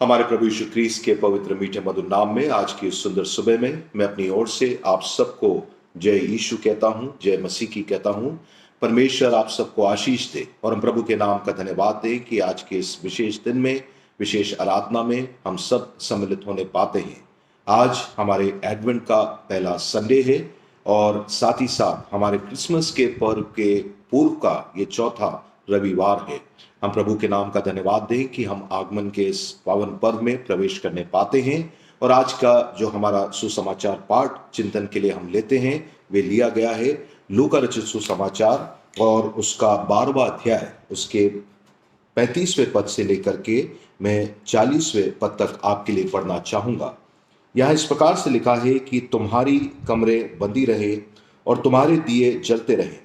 हमारे प्रभु यीशु क्रीस्त के पवित्र मीठे मधुर नाम में आज की इस सुंदर सुबह में मैं अपनी ओर से आप सबको जय यीशु कहता हूं, जय मसीह की कहता हूं। परमेश्वर आप सबको आशीष दे और हम प्रभु के नाम का धन्यवाद दें कि आज के इस विशेष दिन में, विशेष आराधना में हम सब सम्मिलित होने पाते हैं। आज हमारे एडवेंट का पहला संडे है और साथ ही साथ हमारे क्रिसमस के पर्व के पूर्व का ये चौथा रविवार है। हम प्रभु के नाम का धन्यवाद दें कि हम आगमन के इस पावन पर्व में प्रवेश करने पाते हैं। और आज का जो हमारा सुसमाचार पाठ चिंतन के लिए हम लेते हैं वे लिया गया है लूका रचित सुसमाचार और उसका 12वां अध्याय उसके 35वें पद से लेकर के मैं 40वें पद तक आपके लिए पढ़ना चाहूंगा। यह इस प्रकार से लिखा है कि तुम्हारी कमरे बंदी रहे और तुम्हारे दिए जलते रहे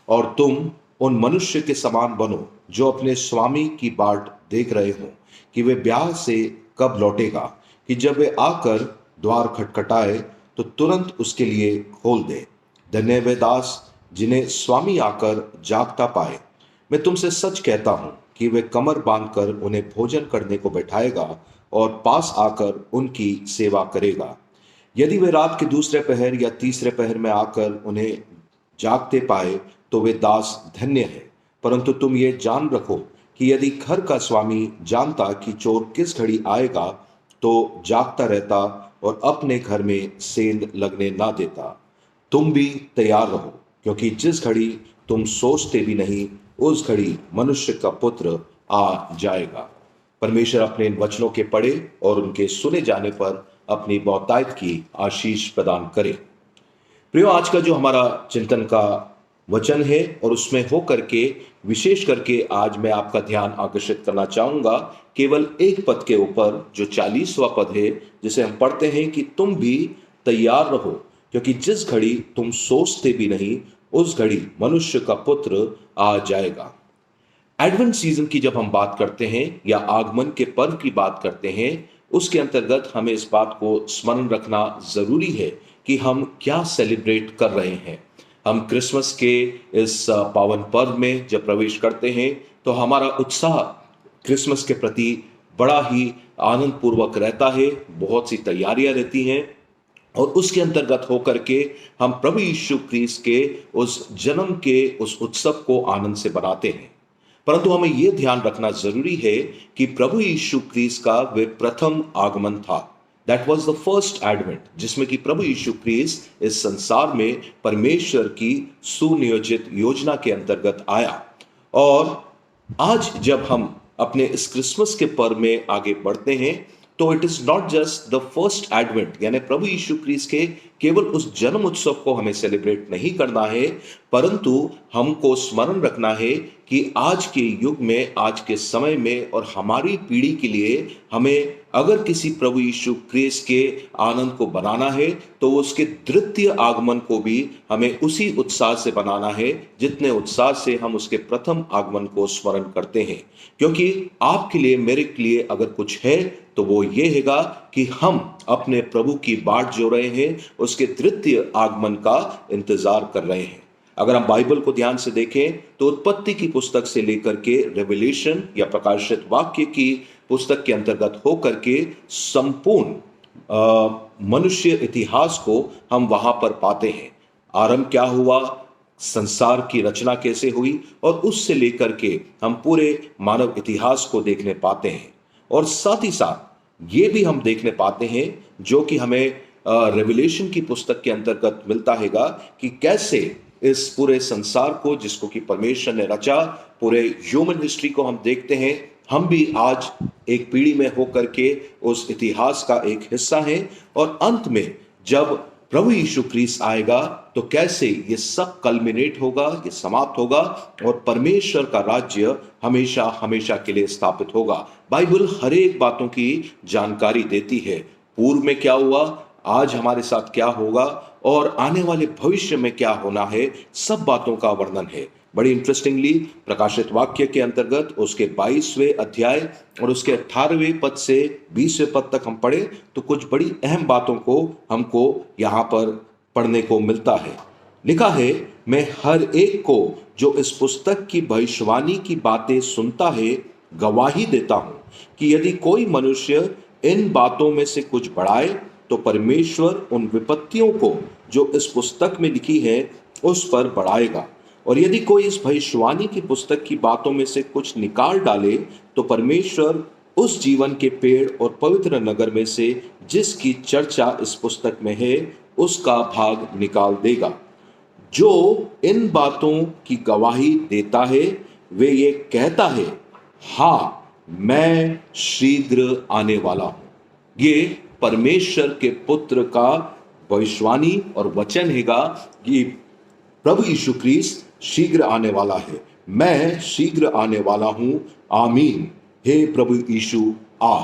और तुम उन मनुष्य के समान बनो जो अपने स्वामी की बाट देख रहे हो कि वे ब्याह से कब लौटेगा, कि जब वे आकर द्वार खटखटाए तो तुरंत उसके लिए खोल दे। धन्य वे दास जिन्हें स्वामी आकर जागता पाए। मैं तुमसे सच कहता हूं कि वे कमर बांधकर उन्हें भोजन करने को बैठाएगा और पास आकर उनकी सेवा करेगा। यदि वे रात के दूसरे पहर या तीसरे पहर में आकर उन्हें जागते पाए तो वे दास धन्य है। परंतु तुम ये जान रखो कि यदि घर का स्वामी जानता कि चोर किस घड़ी आएगा तो जागता रहता और अपने घर में सेंध लगने ना देता। तुम भी तैयार रहो, क्योंकि जिस घड़ी तुम सोचते भी नहीं उस घड़ी मनुष्य का पुत्र आ जाएगा। परमेश्वर अपने इन वचनों के पढ़े और उनके सुने जाने पर अपनी बहुतायत की आशीष प्रदान करे। प्रियो, आज का जो हमारा चिंतन का वचन है और उसमें हो करके विशेष करके आज मैं आपका ध्यान आकर्षित करना चाहूंगा केवल एक पद के ऊपर, जो 40वां पद है, जिसे हम पढ़ते हैं कि तुम भी तैयार रहो, क्योंकि जिस घड़ी तुम सोचते भी नहीं उस घड़ी मनुष्य का पुत्र आ जाएगा। एडवेंट सीजन की जब हम बात करते हैं या आगमन के पर्व की बात करते हैं, उसके अंतर्गत हमें इस बात को स्मरण रखना जरूरी है कि हम क्या सेलिब्रेट कर रहे हैं। हम क्रिसमस के इस पावन पर्व में जब प्रवेश करते हैं तो हमारा उत्साह क्रिसमस के प्रति बड़ा ही आनंद पूर्वक रहता है। बहुत सी तैयारियां रहती हैं और उसके अंतर्गत होकर के हम प्रभु यीशु क्रीस्त के उस जन्म के उस उत्सव को आनंद से बनाते हैं। परंतु हमें यह ध्यान रखना जरूरी है कि प्रभु यीशु क्रीस्त का वे प्रथम आगमन था। That was the first advent, जिसमें कि प्रभु यीशु क्रीस्त इस संसार में परमेश्वर की सुनियोजित योजना के अंतर्गत आया। और आज जब हम अपने इस क्रिसमस के पर्व में आगे बढ़ते हैं तो it is not just the first advent, यानी प्रभु यीशु क्रीस्त के केवल उस जन्म उत्सव को हमें सेलिब्रेट नहीं करना है, परंतु हमको स्मरण रखना है कि आज के युग में, आज के समय में और हमारी पीढ़ी के लिए हमें अगर किसी प्रभु यीशु क्रीस्त के आनंद को बनाना है तो उसके द्वितीय आगमन को भी हमें उसी उत्साह से बनाना है जितने उत्साह से हम उसके प्रथम आगमन को स्मरण करते हैं। क्योंकि आपके लिए, मेरे लिए अगर कुछ है तो वो ये हैगा कि हम अपने प्रभु की बाट जो रहे हैं, उसके द्वितीय आगमन का इंतजार कर रहे हैं। अगर हम बाइबल को ध्यान से देखें तो उत्पत्ति की पुस्तक से लेकर के रेवलेशन या प्रकाशित वाक्य की पुस्तक के अंतर्गत होकर के संपूर्ण मनुष्य इतिहास को हम वहां पर पाते हैं। आरंभ क्या हुआ, संसार की रचना कैसे हुई, और उससे लेकर के हम पूरे मानव इतिहास को देखने पाते हैं। और साथ ही साथ ये भी हम देखने पाते हैं जो कि हमें रेवलेशन की पुस्तक के अंतर्गत मिलता हैगा कि कैसे इस पूरे संसार को, जिसको कि परमेश्वर ने रचा, पूरे ह्यूमन हिस्ट्री को हम देखते हैं। हम भी आज एक पीढ़ी में होकर के उस इतिहास का एक हिस्सा है और अंत में जब प्रभु यीशु क्रीस्त आएगा तो कैसे ये सब कल्मिनेट होगा, ये समाप्त होगा और परमेश्वर का राज्य हमेशा हमेशा के लिए स्थापित होगा। बाइबल हर एक बातों की जानकारी देती है। पूर्व में क्या हुआ, आज हमारे साथ क्या होगा और आने वाले भविष्य में क्या होना है, सब बातों का वर्णन है। बड़ी इंटरेस्टिंगली प्रकाशित वाक्य के अंतर्गत उसके 22वें अध्याय और उसके 18वें पद से 20वें पद तक हम पढ़े तो कुछ बड़ी अहम बातों को हमको यहाँ पर पढ़ने को मिलता है। लिखा है, मैं हर एक को जो इस पुस्तक की भविष्यवाणी की बातें सुनता है गवाही देता हूं कि यदि कोई मनुष्य इन बातों में से कुछ बढ़ाए तो परमेश्वर उन विपत्तियों को जो इस पुस्तक में लिखी है उस पर बढ़ाएगा। और यदि कोई इस भविष्यवाणी की पुस्तक की बातों में से कुछ निकाल डाले तो परमेश्वर उस जीवन के पेड़ और पवित्र नगर में से जिसकी चर्चा इस पुस्तक में है उसका भाग निकाल देगा। जो इन बातों की गवाही देता है वे ये कहता है, हाँ मैं शीघ्र आने वाला हूं। ये परमेश्वर के पुत्र का भविष्यवाणी और वचन हैगा कि प्रभु यीशु ख्रीस्त शीघ्र आने वाला है। मैं शीघ्र आने वाला हूं, आमीन। हे प्रभु यीशु आ।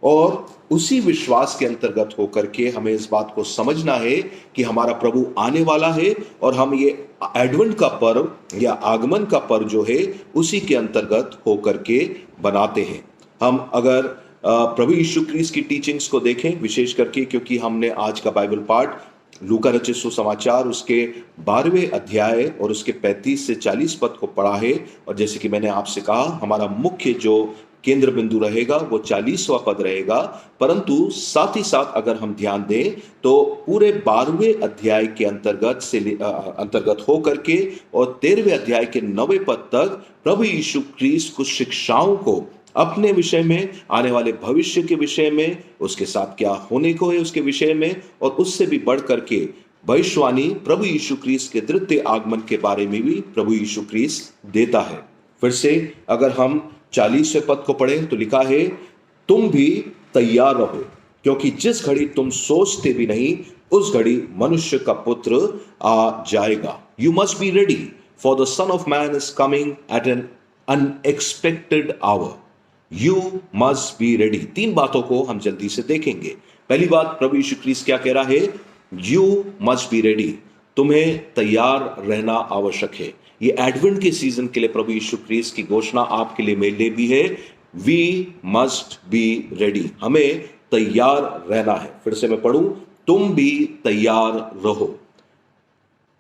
और उसी विश्वास के अंतर्गत होकर के हमें इस बात को समझना है कि हमारा प्रभु आने वाला है और हम ये एडवेंट का पर्व या आगमन का पर्व जो है उसी के अंतर्गत होकर के बनाते हैं। हम अगर प्रभु यीशु ख्रीस्त की टीचिंग्स को देखें, विशेष करके क्योंकि हमने आज का बाइबल पाठ लूका रचित सुसमाचार उसके 12वें अध्याय और उसके 35 से 40 पद को पढ़ा है। और जैसे कि मैंने आपसे कहा, हमारा मुख्य जो केंद्र बिंदु रहेगा वो 40वां पद रहेगा, परंतु साथ ही साथ अगर हम ध्यान दें तो पूरे 12वें अध्याय के अंतर्गत होकर के और 13वें अध्याय के 9वें पद तक प्रभु यीशु ख्रीस्त कुछ शिक्षाओं को अपने विषय में, आने वाले भविष्य के विषय में, उसके साथ क्या होने को है उसके विषय में, और उससे भी बढ़ करके भविष्यवाणी प्रभु यीशु ख्रीस्त के द्वितीय आगमन के बारे में भी प्रभु यीशु ख्रीस्त देता है। फिर से अगर हम 40वें पद को पढ़ें तो लिखा है, तुम भी तैयार रहो क्योंकि जिस घड़ी तुम सोचते भी नहीं उस घड़ी मनुष्य का पुत्र आ जाएगा। You must be ready for the son of man is coming at an unexpected hour. You must be ready. 3 बातों को हम जल्दी से देखेंगे। पहली बात, प्रभु यीशु ख्रीस्त क्या कह रहा है? You must be ready. तुम्हें तैयार रहना आवश्यक है। ये एडवेंट के सीजन के लिए प्रभु यीशु ख्रीस्त की घोषणा आपके लिए, मेरे लिए भी है। We must be ready. हमें तैयार रहना है। फिर से मैं पढ़ूं, तुम भी तैयार रहो।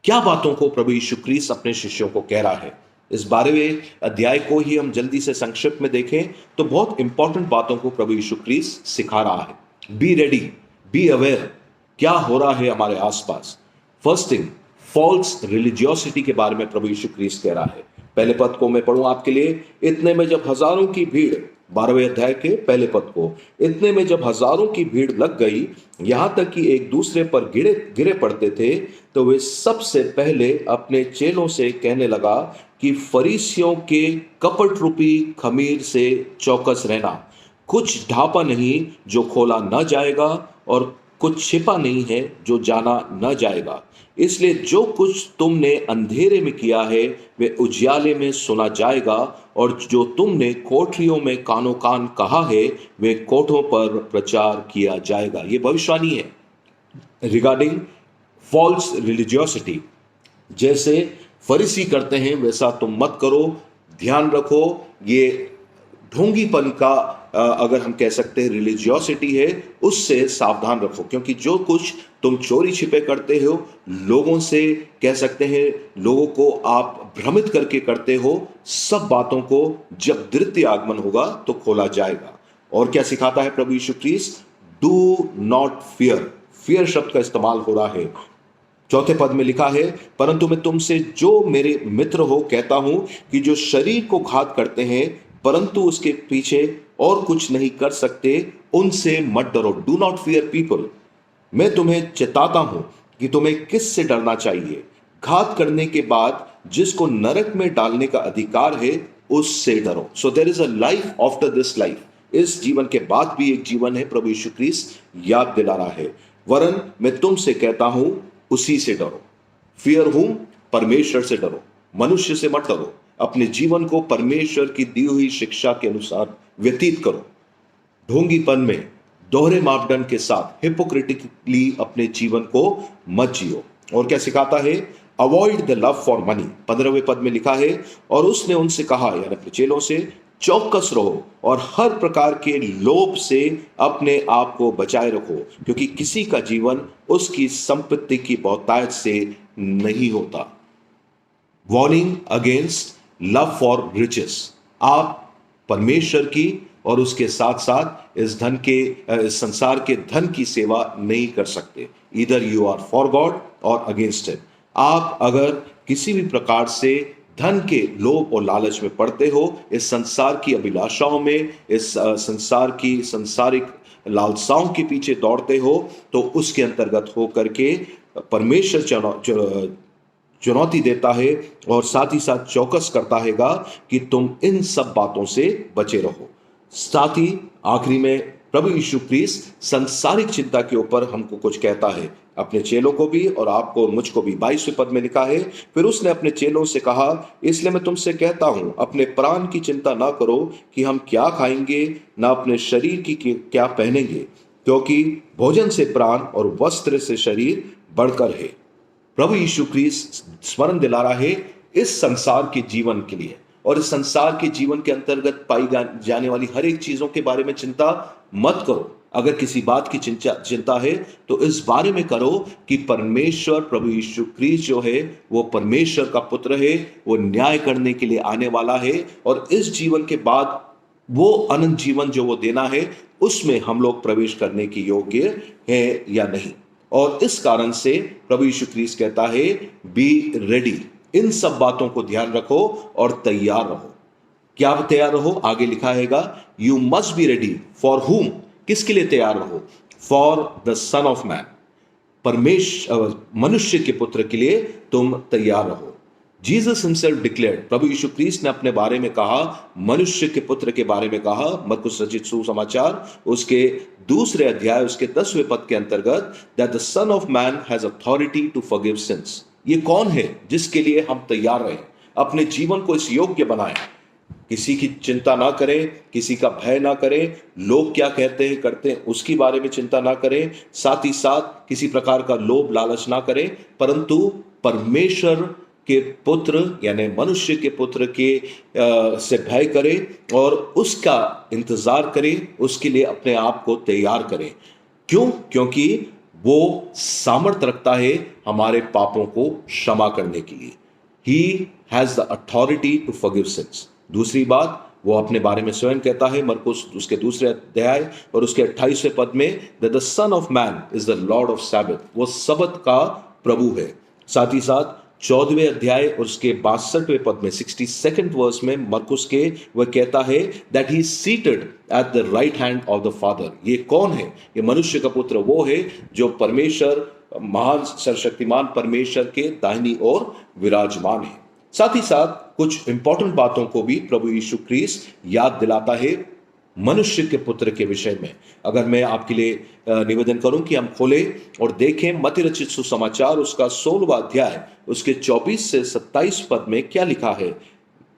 क्या बातों को प्रभु यीशु ख्रीस्त अपने शिष्यों को कह रहा है? इस 12वें अध्याय को ही हम जल्दी से संक्षिप्त में देखें तो बहुत इंपॉर्टेंट बातों को प्रभु यीशु ख्रीस्त सिखा रहा है। बी रेडी, बी अवेयर, क्या हो रहा है हमारे आसपास। फर्स्ट थिंग, फॉल्स रिलीजियोसिटी के बारे में प्रभु यीशु ख्रीस्त कह रहा है। पहले पद को मैं पढ़ूं आपके लिए। इतने में जब हजारों की भीड़, 12वें अध्याय के पहले पद को, इतने में जब हजारों की भीड़ लग गई, यहां तक कि एक दूसरे पर गिरे पड़ते थे, तो वे सबसे पहले अपने चेलों से कहने लगा कि फरीसियों के कपट रूपी खमीर से चौकस रहना। कुछ ढापा नहीं जो खोला न जाएगा और कुछ छिपा नहीं है जो जाना न जाएगा। इसलिए जो कुछ तुमने अंधेरे में किया है वे उजियाले में सुना जाएगा, और जो तुमने कोठरियों में कानो कान कहा है वे कोठों पर प्रचार किया जाएगा। ये भविष्यवाणी है रिगार्डिंग फॉल्स रिलीजियोसिटी। जैसे फरीसी करते हैं वैसा तुम मत करो। ध्यान रखो, ये ढोंगीपन का अगर हम कह सकते हैं रिलीजियोसिटी है, उससे सावधान रखो। क्योंकि जो कुछ तुम चोरी छिपे करते हो, लोगों से कह सकते हैं, लोगों को आप भ्रमित करके करते हो, सब बातों को जब द्वितीय आगमन होगा तो खोला जाएगा। और क्या सिखाता है प्रभु Yeshu Khrist? Do not fear. Fear शब्द का इस्तेमाल हो रहा है। 4 पद में लिखा है, परंतु मैं तुमसे जो मेरे मित्र हो कहता हूं कि जो शरीर को घात करते हैं परंतु उसके पीछे और कुछ नहीं कर सकते, उनसे मत डरो। Do not fear people. मैं तुम्हें चेताता हूं कि तुम्हें किससे डरना चाहिए। घात करने के बाद जिसको नरक में डालने का अधिकार है उससे डरो। So there is a life after this life. इस जीवन के बाद भी एक जीवन है, प्रभु यीशु ख्रीस्त याद दिला रहा है। वरन मैं तुमसे कहता हूं उसी से डरो। फियर हूं, परमेश्वर से डरो, मनुष्य से मत डरो। अपने जीवन को परमेश्वर की दी हुई शिक्षा के अनुसार व्यतीत करो। ढोंगीपन में, दोहरे मापदंड के साथ हिपोक्रिटिकली अपने जीवन को मत जियो। और क्या सिखाता है? Avoid the love for money. 15वें पद में लिखा है, और उसने उनसे कहा, यानी अपने चेलों से, चौकस रहो और हर प्रकार के लोभ से अपने आप को बचाए रखो, क्योंकि किसी का जीवन उसकी संपत्ति की बहुतायत से नहीं होता। Warning against love for riches. आप परमेश्वर की और उसके साथ साथ इस संसार के धन की सेवा नहीं कर सकते। Either you are for God or against him. आप अगर किसी भी प्रकार से धन के लोभ और लालच में पड़ते हो, इस संसार की अभिलाषाओं में, इस संसार की संसारिक लालसाओं के पीछे दौड़ते हो, तो उसके अंतर्गत हो करके परमेश्वर चुनौती देता है और साथ ही साथ चौकस करता हैगा कि तुम इन सब बातों से बचे रहो। साथ ही आखिरी में प्रभु यीशु क्रिस्त संसारिक चिंता के ऊपर हमको कुछ कहता है, अपने चेलों को भी और आपको और मुझको भी। 22वें पद में लिखा है, फिर उसने अपने चेलों से कहा, इसलिए मैं तुमसे कहता हूं, अपने प्राण की चिंता ना करो कि हम क्या खाएंगे, ना अपने शरीर की क्या पहनेंगे, क्योंकि भोजन से प्राण और वस्त्र से शरीर बढ़कर है। प्रभु यीशु क्रिस्त स्मरण दिला रहा है इस संसार के जीवन के लिए, और इस संसार के जीवन के अंतर्गत पाई जाने वाली हर एक चीजों के बारे में चिंता मत करो। अगर किसी बात की चिंता है तो इस बारे में करो कि परमेश्वर प्रभु यीशु क्रिस्त जो है वो परमेश्वर का पुत्र है, वो न्याय करने के लिए आने वाला है, और इस जीवन के बाद वो अनंत जीवन जो वो देना है उसमें हम लोग प्रवेश करने के योग्य है या नहीं। और इस कारण से प्रभु यीशु क्रिस्त कहता है, बी रेडी। इन सब बातों को ध्यान रखो और तैयार रहो। क्या तैयार रहो? आगे लिखा हैगा, you must be ready for हुम। किसके लिए तैयार रहो? For the son of man. मनुष्य के पुत्र के लिए तुम तैयार रहो। जीसस हिमसेल्फ डिक्लेयर्ड, प्रभु यीशु क्रिस्त ने अपने बारे में कहा, मनुष्य के पुत्र के बारे में कहा, मरकुस रचित सुसमाचार उसके 2 अध्याय उसके 10वें पद के अंतर्गत, that the son of man has authority to forgive sins. ये कौन है जिसके लिए हम तैयार रहें, अपने जीवन को इस योग्य बनाएं, किसी की चिंता ना करें, किसी का भय ना करें, लोग क्या कहते हैं करते हैं उसकी बारे में चिंता ना करें, साथ ही साथ किसी प्रकार का लोभ लालच ना करें, परंतु परमेश्वर के पुत्र यानी मनुष्य के पुत्र के से भय करें और उसका इंतजार करें, उसके लिए अपने आप को तैयार करें। क्यों? क्योंकि वो सामर्थ्य रखता है हमारे पापों को क्षमा करने के लिए। He has the authority to forgive sins. दूसरी बात, वो अपने बारे में स्वयं कहता है, मरकुस उसके 2 अध्याय और उसके 28वें पद में, that the son of man is the Lord of Sabbath. वो सबत का प्रभु है। साथ ही साथ 14वें अध्याय और उसके 62वें पद में 62nd वर्स में मरकुस के वह कहता है that he seated at the right hand of the father. ये कौन है? ये मनुष्य का पुत्र वो है जो परमेश्वर, महान सर्वशक्तिमान परमेश्वर के दाहिनी ओर विराजमान है। साथ ही साथ कुछ इंपॉर्टेंट बातों को भी प्रभु यीशु क्रिस्त याद दिलाता है मनुष्य के पुत्र के विषय में। अगर मैं आपके लिए निवेदन करूं कि हम खोलें और देखें मत्ती रचित सुसमाचार उसका 16वां अध्याय उसके 24 से 27 पद में क्या लिखा है।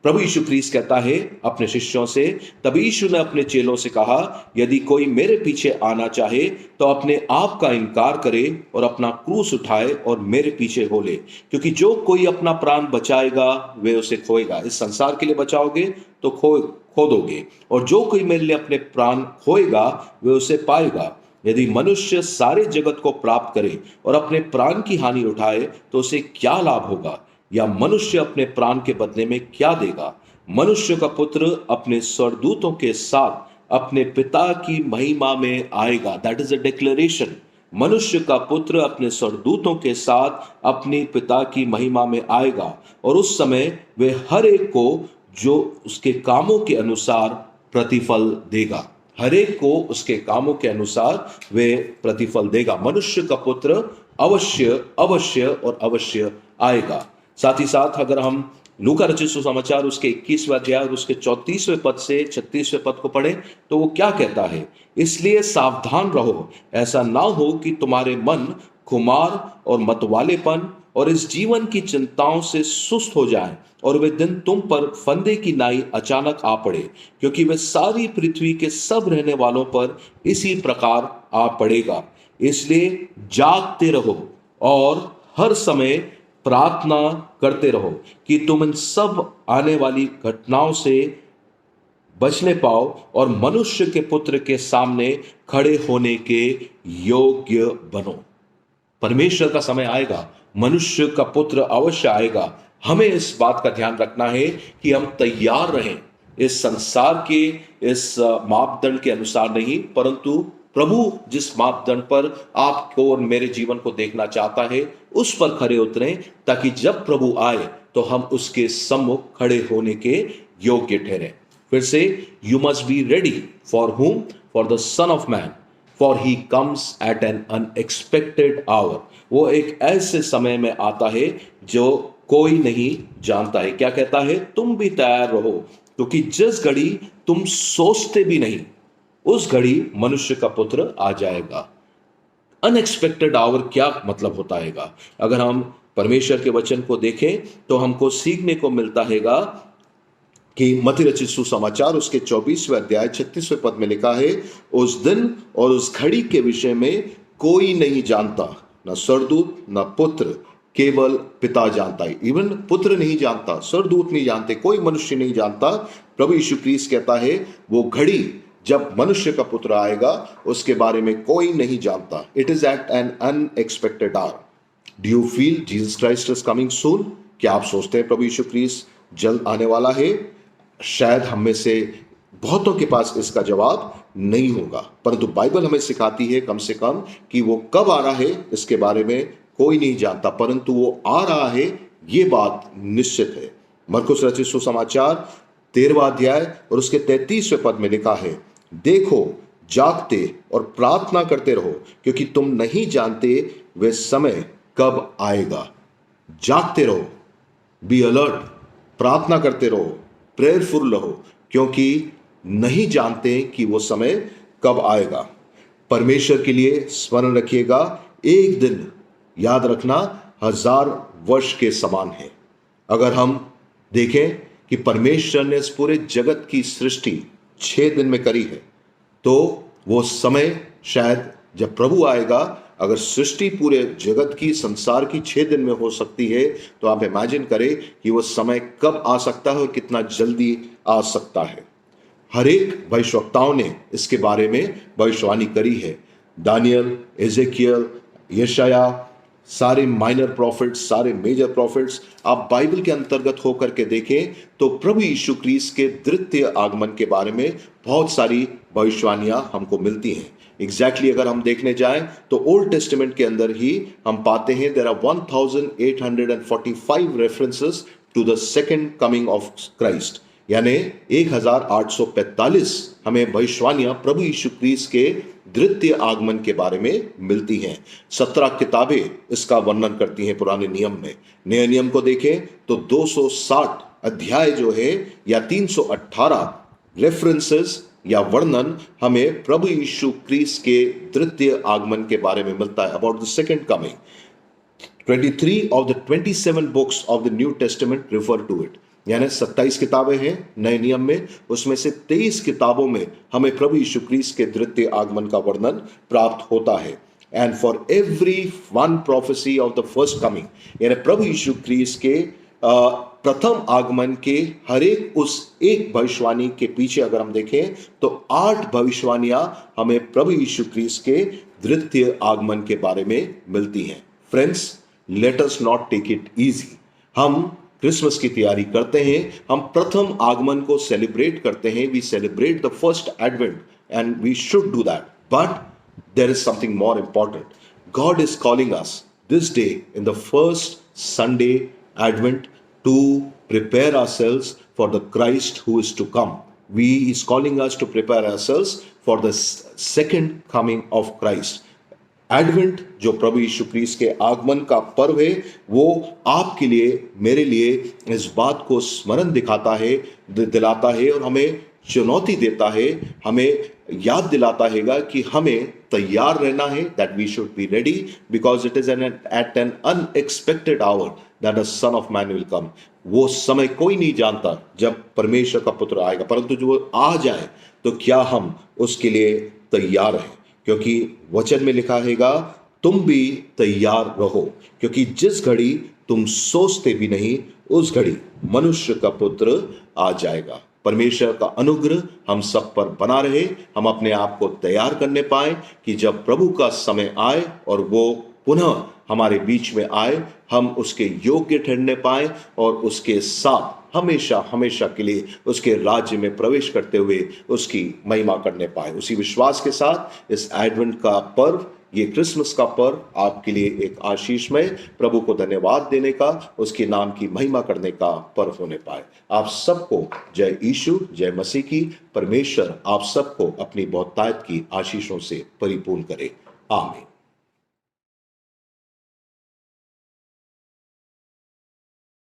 प्रभु यीशु क्रिस्त कहता है अपने शिष्यों से, तभी यीशु ने अपने चेलों से कहा, यदि कोई मेरे पीछे आना चाहे तो अपने आप का इनकार करे और अपना क्रूस उठाए और मेरे पीछे हो ले। क्योंकि जो कोई अपना प्राण बचाएगा वे उसे खोएगा। इस संसार के लिए बचाओगे तो खो दोगे, और जो कोई मेरे लिए अपने प्राण खोएगा वे उसे पाएगा। यदि मनुष्य सारे जगत को प्राप्त करे और अपने प्राण की हानि उठाए तो उसे क्या लाभ होगा? या मनुष्य अपने प्राण के बदले में क्या देगा? मनुष्य का पुत्र अपने स्वर्गदूतों के साथ अपने पिता की महिमा में आएगा। That is a declaration. मनुष्य का पुत्र अपने स्वर्गदूतों के साथ अपने पिता की महिमा में आएगा, और उस समय वे हर एक को जो उसके कामों के अनुसार प्रतिफल देगा। हर एक को उसके कामों के अनुसार वे प्रतिफल देगा। मनुष्य का पुत्र अवश्य अवश्य और अवश्य आएगा। साथ ही साथ अगर हम लूका रचित सुसमाचार उसके 21वें अध्याय और उसके 34वें पद से 36वें पद को पढ़ें तो वो क्या कहता है, इसलिए सावधान रहो, ऐसा ना हो कि तुम्हारे मन खुमार और मतवालेपन और इस जीवन की चिंताओं से सुस्त हो जाए और वे दिन तुम पर फंदे की नाई अचानक आ पड़े, क्योंकि वे सारी पृथ्वी के सब रहने वालों पर इसी प्रकार आ पड़ेगा। इसलिए जागते रहो और हर समय प्रार्थना करते रहो कि तुम इन सब आने वाली घटनाओं से बचने पाओ और मनुष्य के पुत्र के सामने खड़े होने के योग्य बनो। परमेश्वर का समय आएगा, मनुष्य का पुत्र अवश्य आएगा। हमें इस बात का ध्यान रखना है कि हम तैयार रहें, इस संसार के इस मापदंड के अनुसार नहीं, परंतु प्रभु जिस मापदंड पर आपको और मेरे जीवन को देखना चाहता है उस पर खरे उतरें, ताकि जब प्रभु आए तो हम उसके सम्मुख खड़े होने के योग्य ठहरें। फिर से, you must be ready for whom? For the son of man, for he comes at an unexpected hour. वो एक ऐसे समय में आता है जो कोई नहीं जानता है। क्या कहता है? तुम भी तैयार रहो, क्योंकि जिस घड़ी तुम सोचते भी नहीं उस घड़ी मनुष्य का पुत्र आ जाएगा। अनएक्सपेक्टेड आवर क्या मतलब होता हैगा? अगर हम परमेश्वर के वचन को देखें तो हमको सीखने को मिलता हैगा कि मत्ती रचित सुसमाचार उसके 24वें अध्याय 36वें पद में लिखा है, उस दिन और उस घड़ी के विषय में कोई नहीं जानता, न स्वर्गदूत न पुत्र, केवल पिता जानता है। इवन पुत्र नहीं जानता, स्वर्गदूत नहीं जानते, कोई मनुष्य नहीं जानता। प्रभु यीशु क्रिस्ट कहता है वो घड़ी जब मनुष्य का पुत्र आएगा उसके बारे में कोई नहीं जानता। It is at an unexpected hour. Do you feel Jesus Christ is coming soon? क्या आप सोचते हैं प्रभु यीशु क्रिस्ट जल्द आने वाला है? शायद हम में से बहुतों के पास इसका जवाब नहीं होगा, परंतु बाइबल हमें सिखाती है कम से कम कि वो कब आ रहा है इसके बारे में कोई नहीं जानता, परंतु वो आ रहा है ये बात निश्चित है। मरकुस रचित सुसमाचार 13वां अध्याय और उसके 33वें पद में लिखा है, देखो जागते और प्रार्थना करते रहो, क्योंकि तुम नहीं जानते वे समय कब आएगा। जागते रहो, बी अलर्ट, प्रार्थना करते रहो, प्रेयरफुल रहो, क्योंकि नहीं जानते कि वो समय कब आएगा। परमेश्वर के लिए स्मरण रखिएगा, एक दिन याद रखना 1000 वर्ष के समान है। अगर हम देखें कि परमेश्वर ने इस पूरे जगत की सृष्टि 6 दिन में करी है, तो वो समय शायद जब प्रभु आएगा, अगर सृष्टि पूरे जगत की संसार की 6 दिन में हो सकती है, तो आप इमेजिन करें कि वो समय कब आ सकता है और कितना जल्दी आ सकता है। हर एक भविष्यवक्ताओं ने इसके बारे में भविष्यवाणी करी है। दानियल, एजेकियल, यशाया, सारे माइनर प्रॉफिट्स, सारे मेजर प्रॉफिट्स, आप बाइबल के अंतर्गत होकर के देखें तो प्रभु यीशु क्रिस्ट के द्वितीय आगमन के बारे में बहुत सारी भविष्यवाणियां हमको मिलती हैं। एग्जैक्टली अगर हम देखने जाएं तो ओल्ड टेस्टामेंट के अंदर ही हम पाते हैं there are 1845 references to the second coming of Christ, यानी 1845 हमें भविष्यवाणियां प्रभु यीशु क्रिस्ट के द्वितीय आगमन के बारे में मिलती हैं। 17 किताबें इसका वर्णन करती हैं पुराने नियम में। नए नियम को देखें तो 260 अध्याय जो है या 318 रेफरेंसेस या वर्णन हमें प्रभु यीशु क्रिस्ट के द्वितीय आगमन के बारे में मिलता है, about the second coming. 23 of the 27 books of the New Testament refer to it, यानी 27 किताबें हैं नए नियम में, उसमें से 23 किताबों में हमें प्रभु यीशु क्रिस्ट के द्वितीय आगमन का वर्णन प्राप्त होता है। And for every one prophecy of the first coming, यानी प्रभु यीशु क्रिस्ट के प्रथम आगमन के हर एक उस एक भविष्यवाणी के पीछे अगर हम देखें तो 8 भविष्यवाणियां हमें प्रभु यीशु क्रिस्ट के द्वितीय आगमन के बारे में मिलती हैं। Friends, let us not take it easy. हम क्रिसमस की तैयारी करते हैं, हम प्रथम आगमन को सेलिब्रेट करते हैं, we celebrate the first advent and we should do that, but there is something more important. God is calling us this day in the first Sunday advent to prepare ourselves for the Christ who is to come. He is calling us to prepare ourselves for the second coming of Christ. Advent जो प्रभु यीशु Christ के आगमन का पर्व है, वो आपके लिए मेरे लिए इस बात को स्मरण दिलाता है और हमें चुनौती देता है, हमें याद दिलाता है कि हमें तैयार रहना है, that we should be ready because it is at an unexpected hour that the son of man will come. वो समय कोई नहीं जानता जब परमेश्वर का पुत्र आएगा, परंतु जो आ जाए तो क्या हम उसके लिए तैयार हैं, क्योंकि वचन में लिखा हैगा तुम भी तैयार रहो, क्योंकि जिस घड़ी तुम सोचते भी नहीं उस घड़ी मनुष्य का पुत्र आ जाएगा। परमेश्वर का अनुग्रह हम सब पर बना रहे, हम अपने आप को तैयार करने पाए कि जब प्रभु का समय आए और वो पुनः हमारे बीच में आए, हम उसके योग्य ठहरने पाए और उसके साथ हमेशा हमेशा के लिए उसके राज्य में प्रवेश करते हुए उसकी महिमा करने पाए। उसी विश्वास के साथ इस एडवेंट का पर्व, ये क्रिसमस का पर्व आपके लिए एक आशीषमय, प्रभु को धन्यवाद देने का, उसके नाम की महिमा करने का पर्व होने पाए। आप सबको जय यीशु, जय मसीह की। परमेश्वर आप सबको अपनी बहुतायत की आशीषों से परिपूर्ण करे। आमीन।